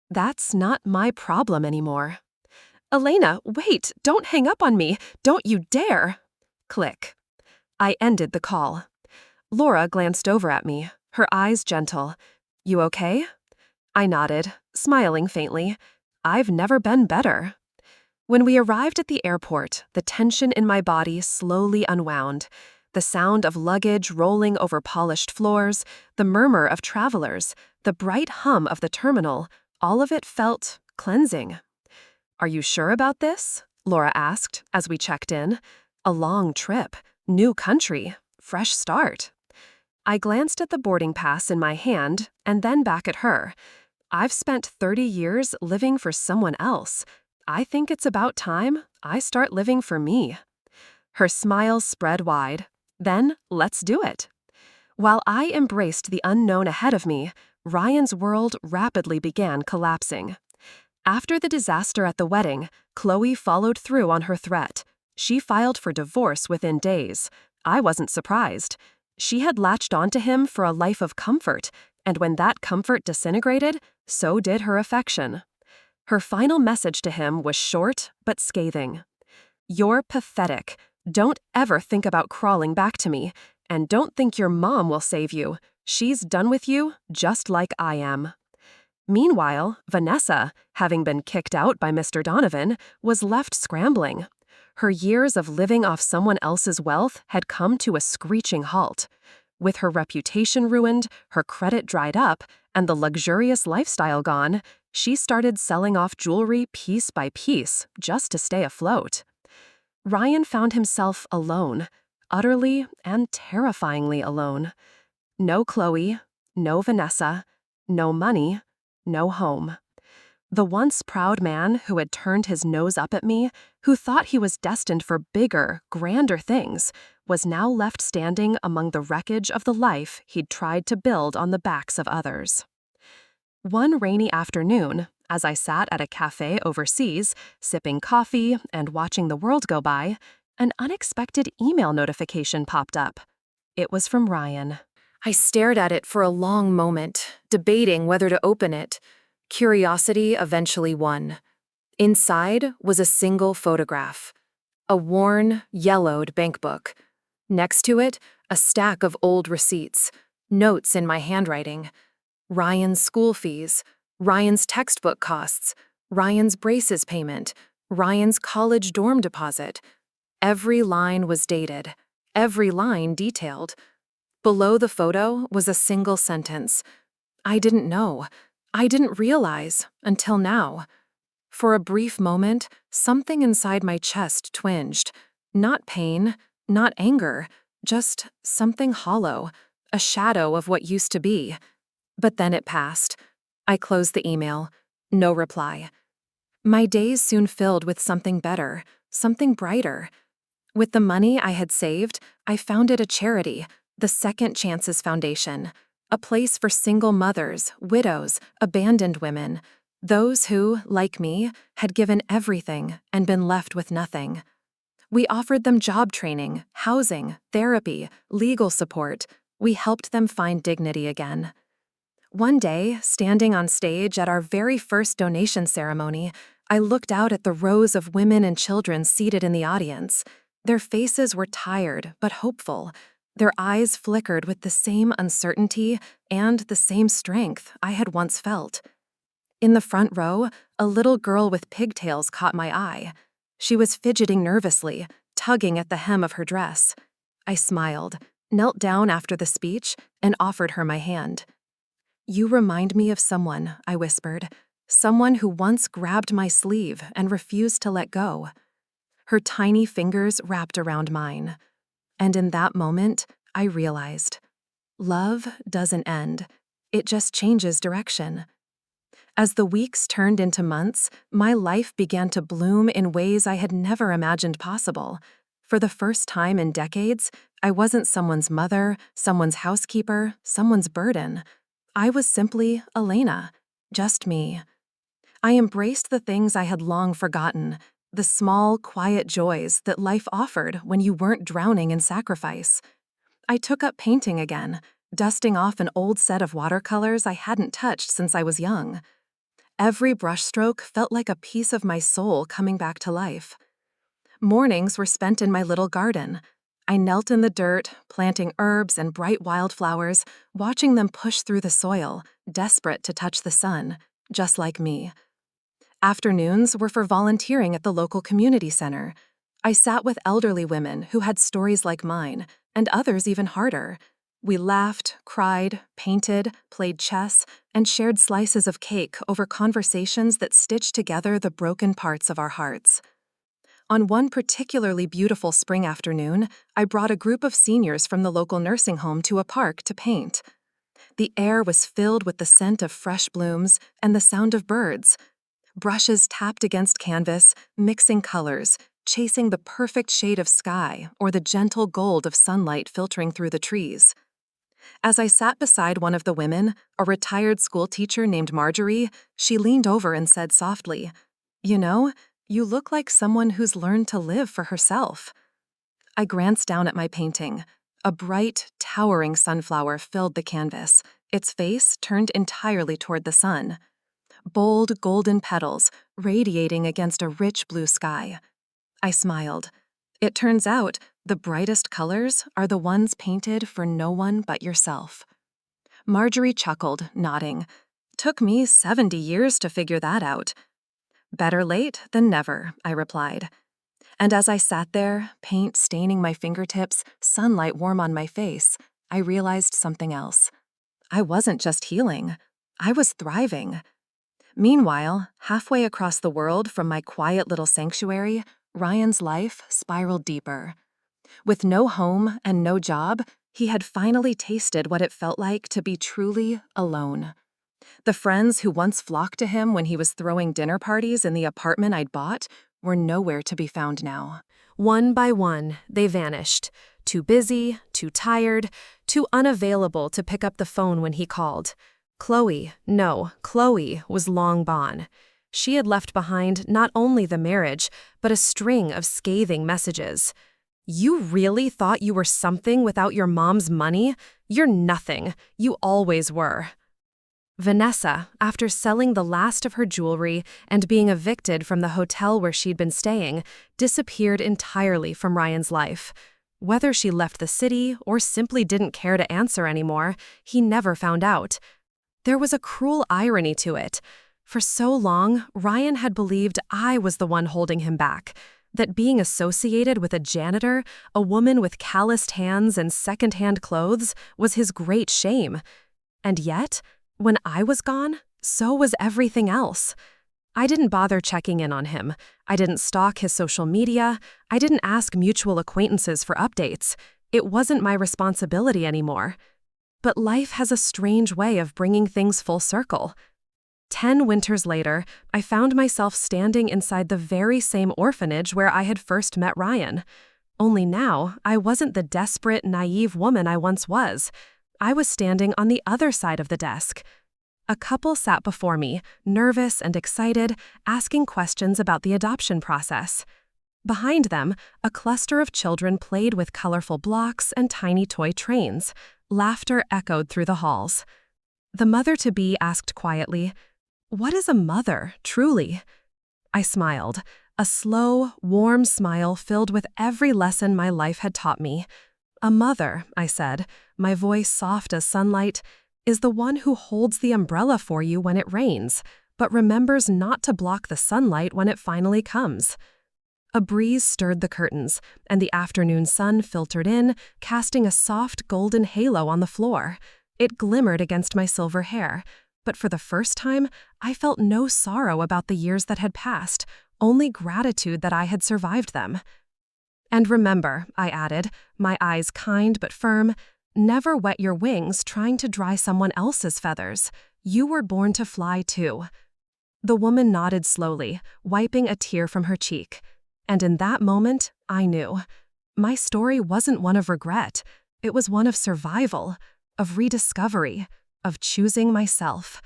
That's not my problem anymore. "Elena, wait, don't hang up on me. Don't you dare." Click. I ended the call. Laura glanced over at me, her eyes gentle. "You okay?" I nodded, smiling faintly. "I've never been better." When we arrived at the airport, the tension in my body slowly unwound. The sound of luggage rolling over polished floors, the murmur of travelers, the bright hum of the terminal, all of it felt cleansing. "Are you sure about this?" Laura asked as we checked in. "A long trip, new country, fresh start." I glanced at the boarding pass in my hand and then back at her. "I've spent 30 years living for someone else. I think it's about time I start living for me." Her smile spread wide. "Then let's do it." While I embraced the unknown ahead of me, Ryan's world rapidly began collapsing. After the disaster at the wedding, Chloe followed through on her threat. She filed for divorce within days. I wasn't surprised. She had latched onto him for a life of comfort, and when that comfort disintegrated, so did her affection. Her final message to him was short but scathing. "You're pathetic. Don't ever think about crawling back to me, and don't think your mom will save you. She's done with you just like I am." Meanwhile, Vanessa, having been kicked out by Mr. Donovan, was left scrambling. Her years of living off someone else's wealth had come to a screeching halt. With her reputation ruined, her credit dried up, and the luxurious lifestyle gone, she started selling off jewelry piece by piece just to stay afloat. Ryan found himself alone, utterly and terrifyingly alone. No Chloe, no Vanessa, no money, no home. The once proud man who had turned his nose up at me, who thought he was destined for bigger, grander things, was now left standing among the wreckage of the life he'd tried to build on the backs of others. One rainy afternoon, as I sat at a cafe overseas, sipping coffee and watching the world go by, an unexpected email notification popped up. It was from Ryan. I stared at it for a long moment, debating whether to open it. Curiosity eventually won. Inside was a single photograph. A worn, yellowed bankbook. Next to it, a stack of old receipts, notes in my handwriting. Ryan's school fees, Ryan's textbook costs, Ryan's braces payment, Ryan's college dorm deposit. Every line was dated, every line detailed. Below the photo was a single sentence. I didn't know. I didn't realize until now. For a brief moment, something inside my chest twinged. Not pain, not anger, just something hollow, a shadow of what used to be. But then it passed. I closed the email. No reply. My days soon filled with something better, something brighter. With the money I had saved, I founded a charity, the Second Chances Foundation, a place for single mothers, widows, abandoned women, those who, like me, had given everything and been left with nothing. We offered them job training, housing, therapy, legal support. We helped them find dignity again. One day, standing on stage at our very first donation ceremony, I looked out at the rows of women and children seated in the audience. Their faces were tired but hopeful. Their eyes flickered with the same uncertainty and the same strength I had once felt. In the front row, a little girl with pigtails caught my eye. She was fidgeting nervously, tugging at the hem of her dress. I smiled, knelt down after the speech, and offered her my hand. "You remind me of someone," I whispered, "someone who once grabbed my sleeve and refused to let go." Her tiny fingers wrapped around mine. And in that moment, I realized, love doesn't end. It just changes direction. As the weeks turned into months, my life began to bloom in ways I had never imagined possible. For the first time in decades, I wasn't someone's mother, someone's housekeeper, someone's burden. I was simply Elena, just me. I embraced the things I had long forgotten, the small, quiet joys that life offered when you weren't drowning in sacrifice. I took up painting again, dusting off an old set of watercolors I hadn't touched since I was young. Every brushstroke felt like a piece of my soul coming back to life. Mornings were spent in my little garden. I knelt in the dirt, planting herbs and bright wildflowers, watching them push through the soil, desperate to touch the sun, just like me. Afternoons were for volunteering at the local community center. I sat with elderly women who had stories like mine, and others even harder. We laughed, cried, painted, played chess, and shared slices of cake over conversations that stitched together the broken parts of our hearts. On one particularly beautiful spring afternoon, I brought a group of seniors from the local nursing home to a park to paint. The air was filled with the scent of fresh blooms and the sound of birds. Brushes tapped against canvas, mixing colors, chasing the perfect shade of sky or the gentle gold of sunlight filtering through the trees. As I sat beside one of the women, a retired school teacher named Marjorie, she leaned over and said softly, "You know, you look like someone who's learned to live for herself." I glanced down at my painting. A bright, towering sunflower filled the canvas, its face turned entirely toward the sun. Bold, golden petals radiating against a rich blue sky. I smiled. It turns out the brightest colors are the ones painted for no one but yourself. Marjorie chuckled, nodding. Took me 70 years to figure that out. Better late than never, I replied. And as I sat there, paint staining my fingertips, sunlight warm on my face, I realized something else. I wasn't just healing. I was thriving. Meanwhile, halfway across the world from my quiet little sanctuary, Ryan's life spiraled deeper. With no home and no job, he had finally tasted what it felt like to be truly alone. The friends who once flocked to him when he was throwing dinner parties in the apartment I'd bought were nowhere to be found now. One by one, they vanished. Too busy, too tired, too unavailable to pick up the phone when he called. Chloe was long gone. She had left behind not only the marriage, but a string of scathing messages. "You really thought you were something without your mom's money? You're nothing. You always were." Vanessa, after selling the last of her jewelry and being evicted from the hotel where she'd been staying, disappeared entirely from Ryan's life. Whether she left the city or simply didn't care to answer anymore, he never found out. There was a cruel irony to it. For so long, Ryan had believed I was the one holding him back, that being associated with a janitor, a woman with calloused hands and second-hand clothes, was his great shame. And yet, when I was gone, so was everything else. I didn't bother checking in on him. I didn't stalk his social media. I didn't ask mutual acquaintances for updates. It wasn't my responsibility anymore. But life has a strange way of bringing things full circle. 10 winters later, I found myself standing inside the very same orphanage where I had first met Ryan. Only now, I wasn't the desperate, naive woman I once was. I was standing on the other side of the desk. A couple sat before me, nervous and excited, asking questions about the adoption process. Behind them, a cluster of children played with colorful blocks and tiny toy trains. Laughter echoed through the halls. The mother-to-be asked quietly, "What is a mother, truly?" I smiled, a slow, warm smile filled with every lesson my life had taught me. "A mother," I said, my voice soft as sunlight, "is the one who holds the umbrella for you when it rains, but remembers not to block the sunlight when it finally comes." A breeze stirred the curtains, and the afternoon sun filtered in, casting a soft golden halo on the floor. It glimmered against my silver hair, but for the first time, I felt no sorrow about the years that had passed, only gratitude that I had survived them. "And remember," I added, my eyes kind but firm, "never wet your wings trying to dry someone else's feathers. You were born to fly too." The woman nodded slowly, wiping a tear from her cheek. And in that moment, I knew. My story wasn't one of regret. It was one of survival, of rediscovery, of choosing myself.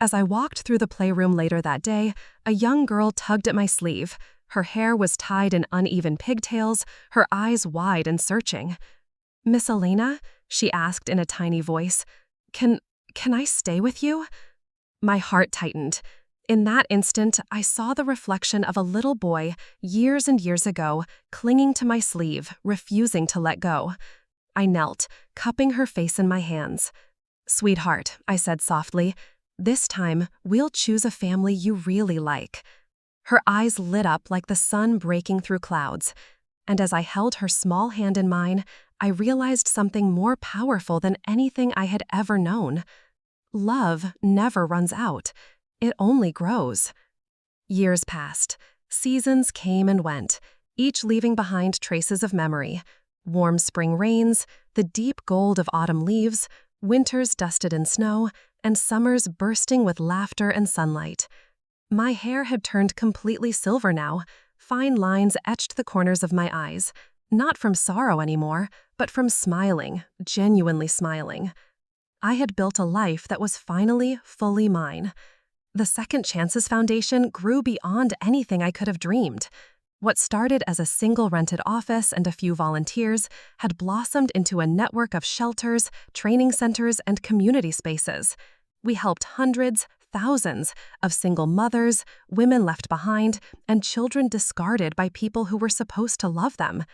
As I walked through the playroom later that day, a young girl tugged at my sleeve. Her hair was tied in uneven pigtails, her eyes wide and searching. "Miss Elena?" she asked in a tiny voice. Can I stay with you?" My heart tightened. In that instant, I saw the reflection of a little boy, years and years ago, clinging to my sleeve, refusing to let go. I knelt, cupping her face in my hands. "Sweetheart," I said softly, This time, we'll choose a family you really like." Her eyes lit up like the sun breaking through clouds, and as I held her small hand in mine, I realized something more powerful than anything I had ever known. Love never runs out. It only grows. Years passed. Seasons came and went, each leaving behind traces of memory. Warm spring rains, the deep gold of autumn leaves, winters dusted in snow, and summers bursting with laughter and sunlight. My hair had turned completely silver now. Fine lines etched the corners of my eyes, not from sorrow anymore, but from smiling, genuinely smiling. I had built a life that was finally fully mine. The Second Chances Foundation grew beyond anything I could have dreamed. What started as a single rented office and a few volunteers had blossomed into a network of shelters, training centers, and community spaces. We helped hundreds, thousands of single mothers, women left behind, and children discarded by people who were supposed to love them.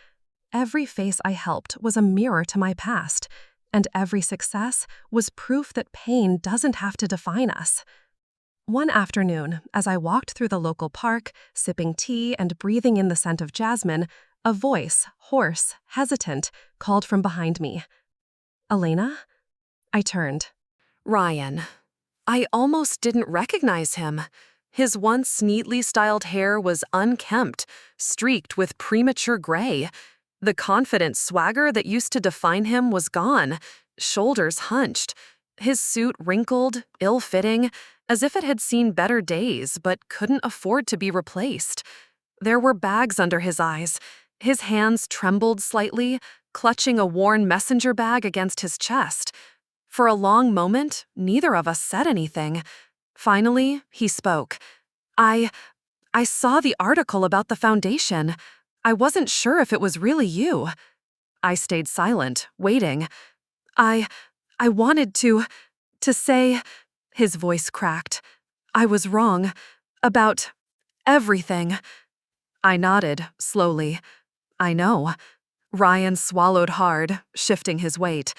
Every face I helped was a mirror to my past, and every success was proof that pain doesn't have to define us. One afternoon, as I walked through the local park, sipping tea and breathing in the scent of jasmine, a voice, hoarse, hesitant, called from behind me. "Elena?" I turned. Ryan. I almost didn't recognize him. His once neatly styled hair was unkempt, streaked with premature gray. The confident swagger that used to define him was gone, shoulders hunched, his suit wrinkled, ill-fitting, as if it had seen better days but couldn't afford to be replaced. There were bags under his eyes. His hands trembled slightly, clutching a worn messenger bag against his chest. For a long moment, neither of us said anything. Finally, he spoke. I saw the article about the foundation. I wasn't sure if it was really you." I stayed silent, waiting. I wanted to say," his voice cracked. "I was wrong. About everything." I nodded, slowly. "I know." Ryan swallowed hard, shifting his weight.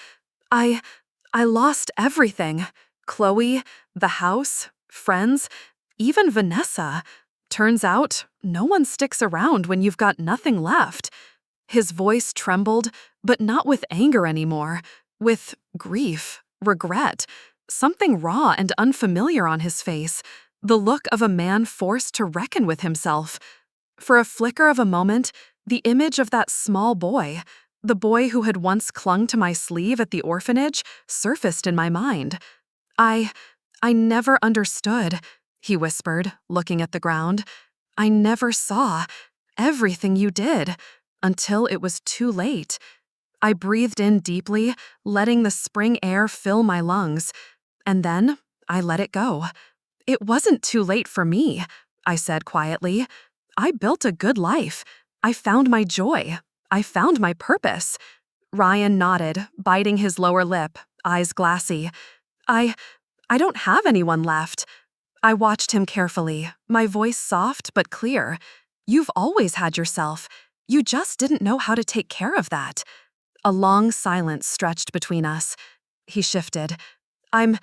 I lost everything. Chloe, the house, friends, even Vanessa. Turns out, no one sticks around when you've got nothing left." His voice trembled, but not with anger anymore, with grief, regret, something raw and unfamiliar on his face, the look of a man forced to reckon with himself. For a flicker of a moment, the image of that small boy, the boy who had once clung to my sleeve at the orphanage, surfaced in my mind. I never understood," he whispered, looking at the ground. "I never saw everything you did until it was too late." I breathed in deeply, letting the spring air fill my lungs. And then I let it go. "It wasn't too late for me," I said quietly. "I built a good life. I found my joy. I found my purpose." Ryan nodded, biting his lower lip, eyes glassy. I don't have anyone left." I watched him carefully, my voice soft but clear. "You've always had yourself. You just didn't know how to take care of that." A long silence stretched between us. He shifted. I'm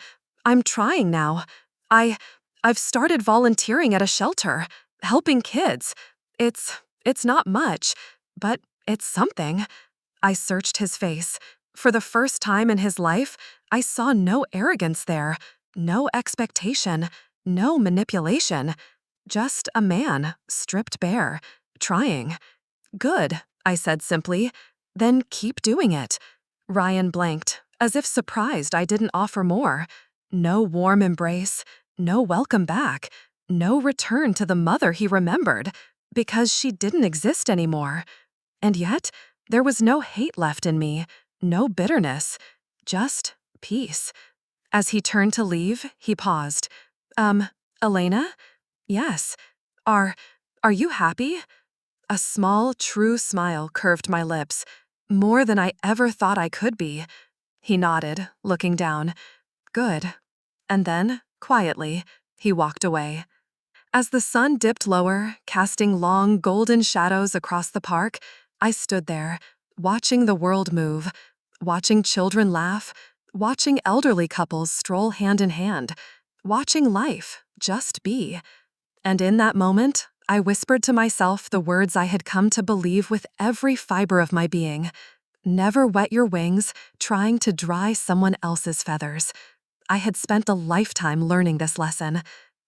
trying now. I've started volunteering at a shelter, helping kids. It's not much, but it's something." I searched his face. For the first time in his life, I saw no arrogance there, no expectation, no manipulation. Just a man, stripped bare, trying. "Good," I said simply. "Then keep doing it." Ryan blanked, as if surprised I didn't offer more. No warm embrace, no welcome back, no return to the mother he remembered, because she didn't exist anymore. And yet, there was no hate left in me, no bitterness, just peace. As he turned to leave, he paused. Elena? Yes. Are you happy?" A small, true smile curved my lips, more than I ever thought I could be. He nodded, looking down. "Good." And then, quietly, he walked away. As the sun dipped lower, casting long, golden shadows across the park, I stood there, watching the world move, watching children laugh, watching elderly couples stroll hand in hand. watching life just be. And in that moment, I whispered to myself the words I had come to believe with every fiber of my being. Never wet your wings trying to dry someone else's feathers. I had spent a lifetime learning this lesson,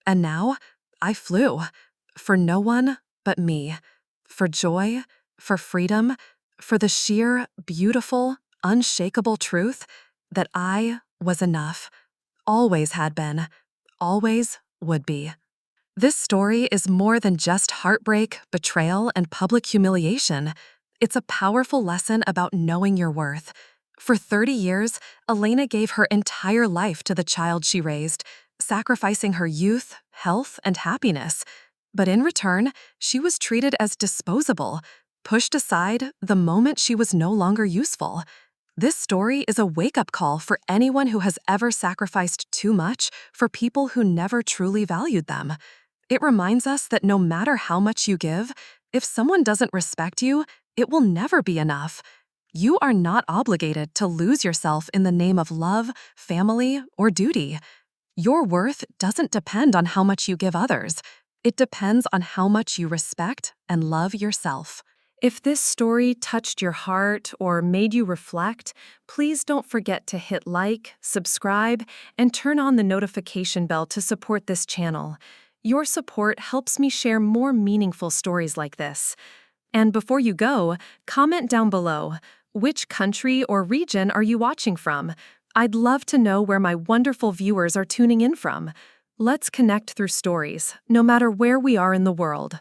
and now I flew. For no one but me. For joy, for freedom, for the sheer, beautiful, unshakable truth that I was enough. Always had been. Always would be. This story is more than just heartbreak, betrayal, and public humiliation. It's a powerful lesson about knowing your worth. For 30 years, Elena gave her entire life to the child she raised, sacrificing her youth, health, and happiness. But in return, she was treated as disposable, pushed aside the moment she was no longer useful. This story is a wake-up call for anyone who has ever sacrificed too much for people who never truly valued them. It reminds us that no matter how much you give, if someone doesn't respect you, it will never be enough. You are not obligated to lose yourself in the name of love, family, or duty. Your worth doesn't depend on how much you give others. It depends on how much you respect and love yourself. If this story touched your heart or made you reflect, please don't forget to hit like, subscribe, and turn on the notification bell to support this channel. Your support helps me share more meaningful stories like this. And before you go, comment down below, which country or region are you watching from? I'd love to know where my wonderful viewers are tuning in from. Let's connect through stories, no matter where we are in the world.